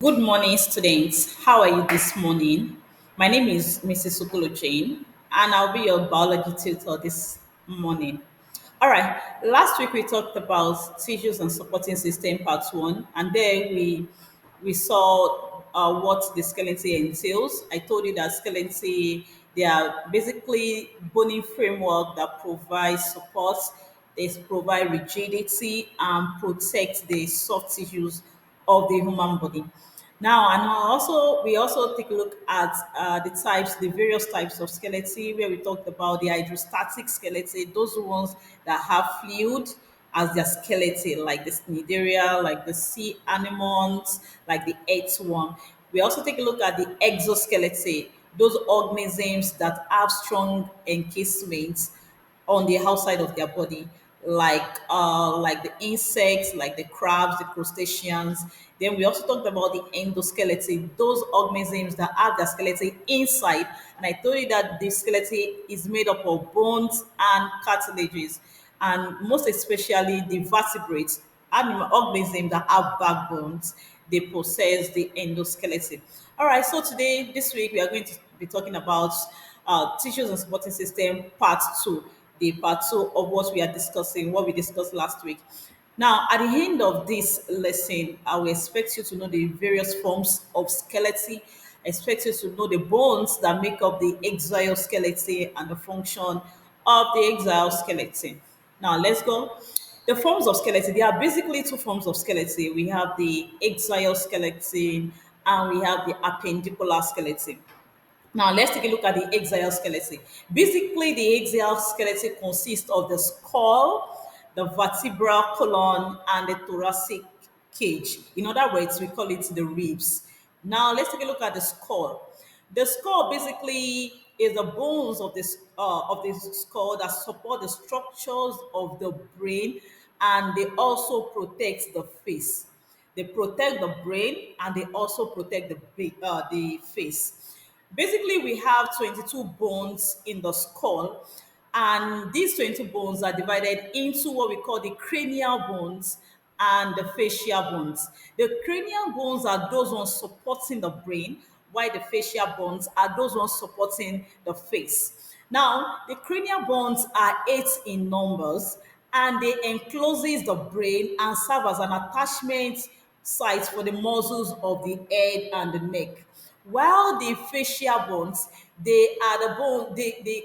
Good morning, students. How are you this morning? My name is Mrs. Sukulu Jane, and I'll be your biology tutor this morning. All right. Last week we talked about tissues and supporting system part one, and there we saw what the skeleton entails. I told you that skeleton they are basically bony framework that provides support. They provide rigidity and protect the soft tissues of the human body. Now, and also we also take a look at the various types of skeleton, where we talked about the hydrostatic skeleton, those ones that have fluid as their skeleton, like the cnidaria, like the sea anemones, like the earthworm. We also take a look at the exoskeleton, those organisms that have strong encasements on the outside of their body, like the insects, like the crabs, the crustaceans. Then we also talked about the endoskeleton, those organisms that have their skeleton inside. And I told you that the skeleton is made up of bones and cartilages, and most especially the vertebrates, animal organisms that have backbones, they possess the endoskeleton. All right, so today, this week, we are going to be talking about tissues and supporting system part two, the part two of what we are discussing, what we discussed last week. Now, at the end of this lesson, I will expect you to know the various forms of skeleton. I expect you to know the bones that make up the exoskeleton and the function of the exoskeleton. Now, let's go. The forms of skeleton, there are basically two forms of skeleton. We have the exoskeleton and we have the appendicular skeleton. Now, let's take a look at the exoskeleton. Basically, the exoskeleton consists of the skull, the vertebral column, and the thoracic cage. In other words, we call it the ribs. Now, let's take a look at the skull. The skull basically is the bones of the skull that support the structures of the brain, and they also protect the face. They protect the brain and they also protect the face. Basically, we have 22 bones in the skull, and these 20 bones are divided into what we call the cranial bones and the facial bones. The cranial bones are those ones supporting the brain, while the facial bones are those ones supporting the face. Now, the cranial bones are eight in numbers, and they encloses the brain and serve as an attachment site for the muscles of the head and the neck. While the facial bones, they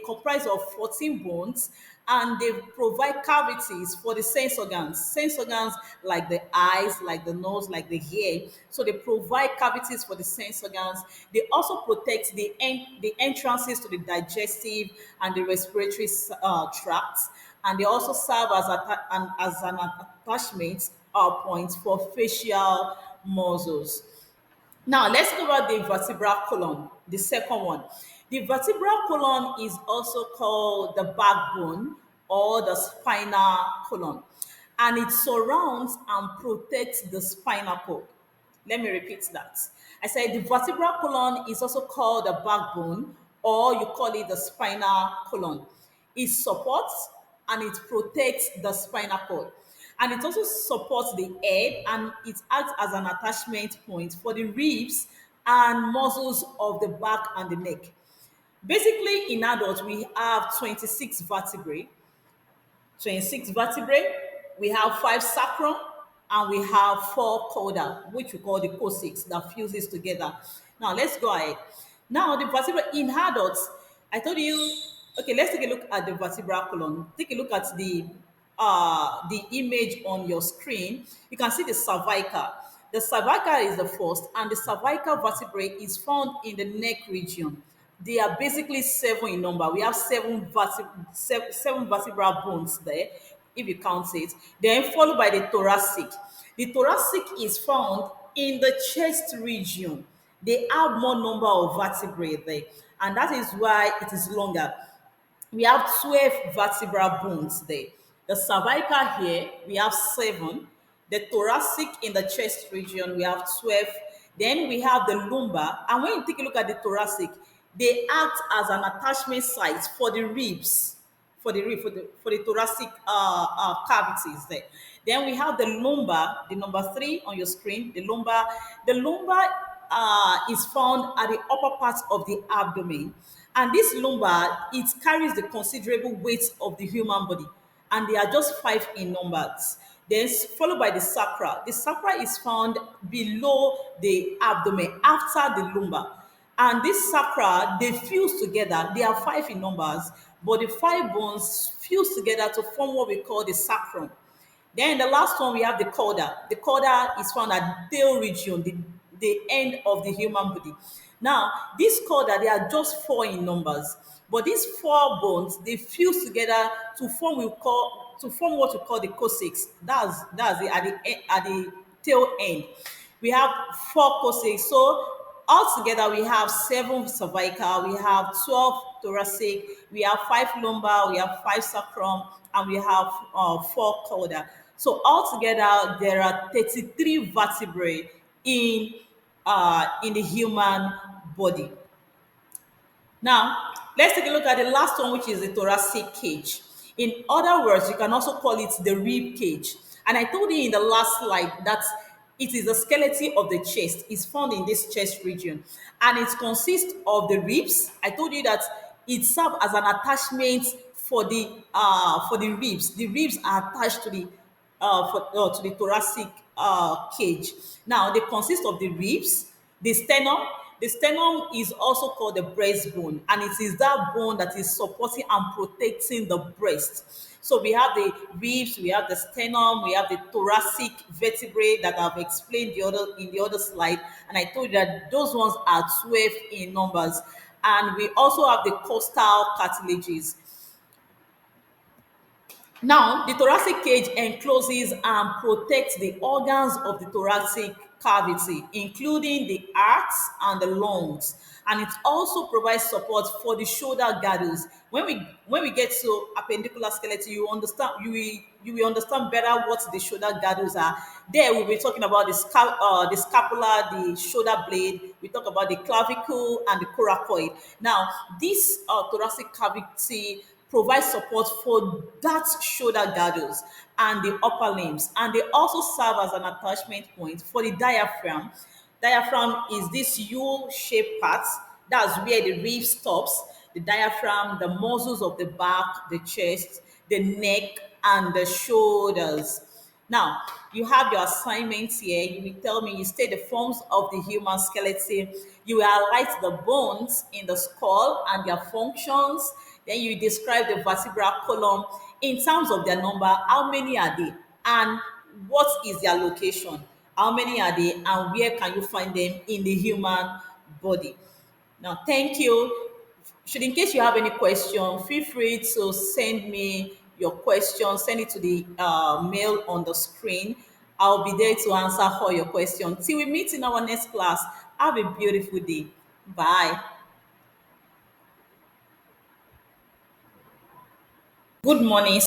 comprise of 14 bones, and they provide cavities for the sense organs. Sense organs like the eyes, like the nose, like the hair. So they provide cavities for the sense organs. They also protect the entrances to the digestive and the respiratory tracts, and they also serve as an attachment point for facial muscles. Now, let's go about the vertebral column, the second one. The vertebral column is also called the backbone or the spinal column, and it surrounds and protects the spinal cord. Let me repeat that. I said the vertebral column is also called the backbone, or you call it the spinal column. It supports and it protects the spinal cord. And it also supports the head, and it acts as an attachment point for the ribs and muscles of the back and the neck. Basically, in adults, we have 26 vertebrae. 26 vertebrae. We have five sacrum, and we have four cauda, which we call the coccyx, that fuses together. Now, let's go ahead. Now, the vertebrae in adults, I told you, okay, let's take a look at the vertebral column. Take a look at the image on your screen. You can see the cervical. The cervical is the first, and the cervical vertebrae is found in the neck region. They are basically seven in number. We have seven vertebral bones there, if you count it. Then followed by the thoracic. The thoracic is found in the chest region. They have more number of vertebrae there, and that is why it is longer. We have 12 vertebral bones there. The cervical here, we have seven. The thoracic in the chest region, we have 12. Then we have the lumbar. And when you take a look at the thoracic, they act as an attachment site for the ribs, for the thoracic cavities there. Then we have the lumbar, the number three on your screen. The lumbar is found at the upper part of the abdomen, and this lumbar it carries the considerable weight of the human body, and they are just five in numbers. Then followed by the sacra. The sacra is found below the abdomen after the lumbar. And this sacra, they fuse together. They are five in numbers, but the five bones fuse together to form what we call the sacrum. Then the last one we have the cauda. The cauda is found at the tail region, the end of the human body. Now, this cauda, they are just four in numbers, but these four bones they fuse together to form what we call the coccyx. That's it, at the tail end. We have four coccyx. So altogether, we have seven cervical, we have 12 thoracic, we have five lumbar, we have five sacrum, and we have four cauda. So altogether, there are 33 vertebrae in the human body. Now, let's take a look at the last one, which is the thoracic cage. In other words, you can also call it the rib cage. And I told you in the last slide that it is the skeleton of the chest. It's found in this chest region. And it consists of the ribs. I told you that it serves as an attachment for the ribs. The ribs are attached to the thoracic cage. Now, they consist of the ribs, the sternum. The sternum is also called the breastbone, and it is that bone that is supporting and protecting the breast. So we have the ribs, we have the sternum, we have the thoracic vertebrae that I've explained in the other slide, and I told you that those ones are 12 in numbers. And we also have the costal cartilages. Now, the thoracic cage encloses and protects the organs of the thoracic cavity, including the hearts and the lungs, and it also provides support for the shoulder girdles. When we get to appendicular skeleton, you will understand better what the shoulder girdles are. There, we'll be talking about the scapula, the shoulder blade. We talk about the clavicle and the coracoid. Now, this thoracic cavity provide support for that shoulder girdles and the upper limbs, and they also serve as an attachment point for the diaphragm. Diaphragm is this U-shaped part. That's where the rib stops. The diaphragm, the muscles of the back, the chest, the neck, and the shoulders. Now, you have your assignments here. You will tell me, you state the forms of the human skeleton. You will highlight the bones in the skull and their functions. Then you describe the vertebral column in terms of their number. How many are they? And what is their location? How many are they? And where can you find them in the human body? Now, thank you. Should in case you have any question, feel free to send me your question. Send it to the mail on the screen. I'll be there to answer all your questions. Till we meet in our next class, have a beautiful day. Bye. Good morning.